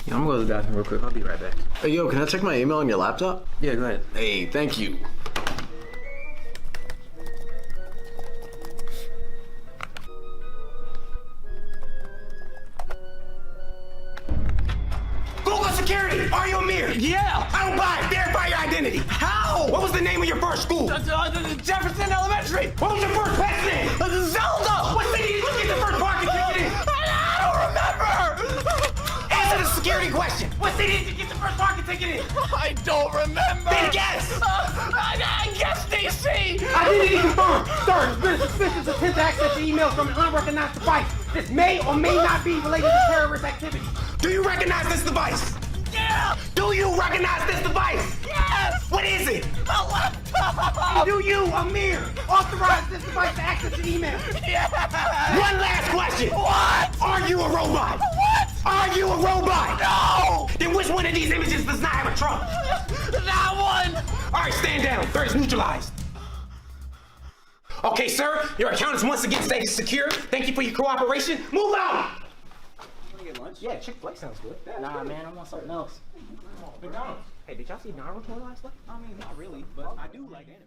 Yeah, I'm gonna go to the bathroom real quick. I'll be right back. Hey, yo, can I check my email on your laptop? Yeah, go ahead. Hey, thank you. Google security! Are you a mirror? Yeah! I don't buy it. Verify your identity. How? What was the name of your first school? Jefferson Elementary! What was your first pet's name? Zelda! What city did you get the first parking ticket in? I don't remember! Answer the security question. What city did you get the first parking ticket in? I don't remember! Then guess! I guess DC! Identity confirmed. Sir, there's been a suspicious attempt to access your emails from an unrecognized device. This may or may not be related to terrorist activity. Do you recognize this device? Yeah! Do you recognize this device? Yes! What is it? A laptop! Do you, Amir, authorize this device to access your email? Yes! One last question. What? Are you a robot? What? Are you a robot? No! Then which one of these images does not have a trunk? That one! All right, stand down. Threat is neutralized. Okay, sir, your account is once again stayed secure. Thank you for your cooperation. Move out! Get lunch? Yeah, Chick-fil-A sounds good. Nah, man, I want something else. McDonald's. Hey, did y'all see Naruto last night? I mean, not really, but I do like anime.